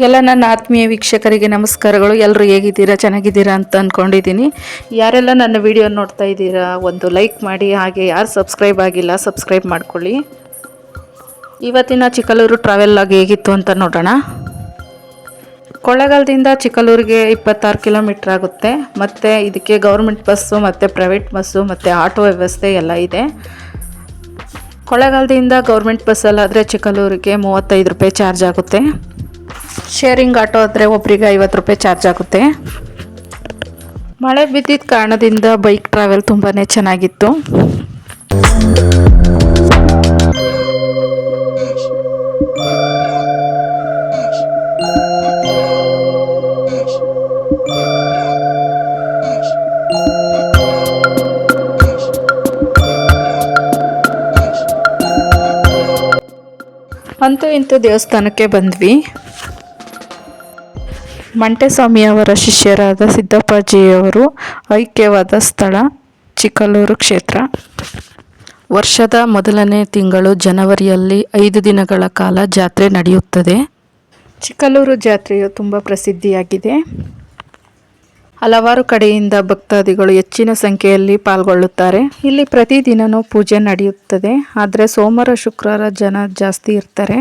ಎಲ್ಲ ನನ್ನ ಆತ್ಮೀಯ ವೀಕ್ಷಕರಿಗೆ ನಮಸ್ಕಾರಗಳು. ಎಲ್ಲರೂ ಹೇಗಿದ್ದೀರಾ, ಚೆನ್ನಾಗಿದ್ದೀರಾ ಅಂತ ಅಂದ್ಕೊಂಡಿದ್ದೀನಿ. ಯಾರೆಲ್ಲ ನನ್ನ ವಿಡಿಯೋ ನೋಡ್ತಾ ಇದ್ದೀರಾ ಒಂದು ಲೈಕ್ ಮಾಡಿ, ಹಾಗೆ ಯಾರು ಸಬ್ಸ್ಕ್ರೈಬ್ ಆಗಿಲ್ಲ ಸಬ್ಸ್ಕ್ರೈಬ್ ಮಾಡ್ಕೊಳ್ಳಿ. ಇವತ್ತಿನ ಚಿಕ್ಕಲೂರು ಟ್ರಾವೆಲ್ ಆಗಿ ಹೇಗಿತ್ತು ಅಂತ ನೋಡೋಣ. ಕೊಳ್ಳೇಗಾಲದಿಂದ ಚಿಕ್ಕಲೂರಿಗೆ 26 ಕಿಲೋಮೀಟ್ರ್ ಆಗುತ್ತೆ. ಮತ್ತು ಇದಕ್ಕೆ ಗೌರ್ಮೆಂಟ್ ಬಸ್ಸು ಮತ್ತು ಪ್ರೈವೇಟ್ ಬಸ್ಸು ಮತ್ತು ಆಟೋ ವ್ಯವಸ್ಥೆ ಎಲ್ಲ ಇದೆ. ಕೊಳ್ಳೇಗಾಲದಿಂದ ಗೌರ್ಮೆಂಟ್ ಬಸ್ಸಲ್ಲಾದರೆ ಚಿಕ್ಕಲೂರಿಗೆ 35 ರೂಪಾಯಿ ಚಾರ್ಜ್ ಆಗುತ್ತೆ. ಶೇರಿಂಗ್ ಆಟೋ ಆದರೆ ಒಬ್ಬರಿಗೆ 50 ರೂಪಾಯಿ ಚಾರ್ಜ್ ಆಗುತ್ತೆ. ಮಳೆ ಬಿದ್ದಿದ್ದ ಕಾರಣದಿಂದ ಬೈಕ್ ಟ್ರಾವೆಲ್ ತುಂಬಾ ಚೆನ್ನಾಗಿತ್ತು. ಅಂತೂ ಇಂತೂ ದೇವಸ್ಥಾನಕ್ಕೆ ಬಂದ್ವಿ. ಮಂಟೆಸ್ವಾಮಿಯವರ ಶಿಷ್ಯರಾದ ಸಿದ್ದಪ್ಪಾಜಿಯವರು ಐಕ್ಯವಾದ ಸ್ಥಳ ಚಿಕ್ಕಲೂರು ಕ್ಷೇತ್ರ. ವರ್ಷದ ಮೊದಲನೇ ತಿಂಗಳು ಜನವರಿಯಲ್ಲಿ 5 ದಿನಗಳ ಕಾಲ ಜಾತ್ರೆ ನಡೆಯುತ್ತದೆ. ಚಿಕ್ಕಲೂರು ಜಾತ್ರೆಯು ತುಂಬ ಪ್ರಸಿದ್ಧಿಯಾಗಿದೆ. ಹಲವಾರು ಕಡೆಯಿಂದ ಭಕ್ತಾದಿಗಳು ಹೆಚ್ಚಿನ ಸಂಖ್ಯೆಯಲ್ಲಿ ಪಾಲ್ಗೊಳ್ಳುತ್ತಾರೆ. ಇಲ್ಲಿ ಪ್ರತಿದಿನವೂ ಪೂಜೆ ನಡೆಯುತ್ತದೆ. ಆದರೆ ಸೋಮವಾರ ಶುಕ್ರವಾರ ಜನ ಜಾಸ್ತಿ ಇರ್ತಾರೆ.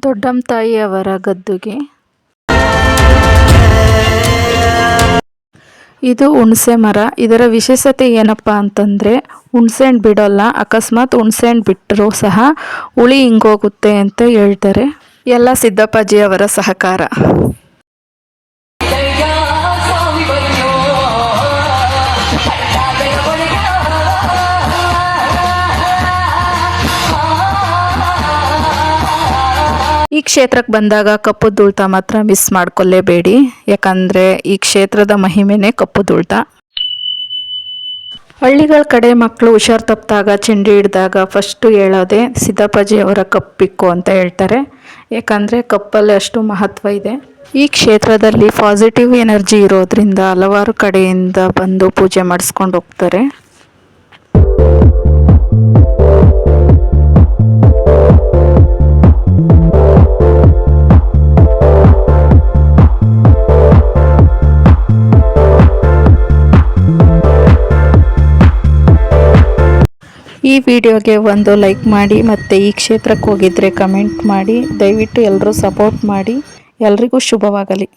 ದೊಡ್ಡಮ್ಮ ತಾಯಿಯವರ ಗದ್ದುಗೆ. ಇದು ಹುಣಸೆ ಮರ. ಇದರ ವಿಶೇಷತೆ ಏನಪ್ಪ ಅಂತಂದರೆ ಹುಣಸೆ ಹಣ್ಣು ಬಿಡೋಲ್ಲ. ಅಕಸ್ಮಾತ್ ಹುಣಸೆ ಹಣ್ಣು ಬಿಟ್ಟರೂ ಸಹ ಹುಳಿ ಹಿಂಗೋಗುತ್ತೆ ಅಂತ ಹೇಳ್ತಾರೆ. ಎಲ್ಲ ಸಿದ್ದಪ್ಪಾಜಿಯವರ ಸಹಕಾರ. ಈ ಕ್ಷೇತ್ರಕ್ಕೆ ಬಂದಾಗ ಕಪ್ಪುದುಳ್ತ ಮಾತ್ರ ಮಿಸ್ ಮಾಡ್ಕೊಳ್ಳೇಬೇಡಿ. ಯಾಕಂದರೆ ಈ ಕ್ಷೇತ್ರದ ಮಹಿಮೆನೇ ಕಪ್ಪುದುಳ್ತ. ಹಳ್ಳಿಗಳ ಕಡೆ ಮಕ್ಕಳು ಹುಷಾರು ತಪ್ಪಿದಾಗ ಚೆಂಡು ಹಿಡಿದಾಗ ಫಸ್ಟು ಹೇಳೋದೆ ಸಿದ್ದಪ್ಪಾಜಿಯವರ ಕಪ್ಪಿಕ್ಕು ಅಂತ ಹೇಳ್ತಾರೆ. ಯಾಕಂದರೆ ಕಪ್ಪಲ್ಲಿ ಅಷ್ಟು ಮಹತ್ವ ಇದೆ. ಈ ಕ್ಷೇತ್ರದಲ್ಲಿ ಪಾಸಿಟಿವ್ ಎನರ್ಜಿ ಇರೋದ್ರಿಂದ ಹಲವಾರು ಕಡೆಯಿಂದ ಬಂದು ಪೂಜೆ ಮಾಡಿಸ್ಕೊಂಡು ಹೋಗ್ತಾರೆ. ಈ ವಿಡಿಯೋಗೆ ಒಂದು ಲೈಕ್ ಮಾಡಿ, ಮತ್ತು ಈ ಕ್ಷೇತ್ರಕ್ಕೆ ಹೋಗಿದ್ರೆ ಕಮೆಂಟ್ ಮಾಡಿ. ದಯವಿಟ್ಟು ಎಲ್ಲರೂ ಸಪೋರ್ಟ್ ಮಾಡಿ. ಎಲ್ರಿಗೂ ಶುಭವಾಗಲಿ.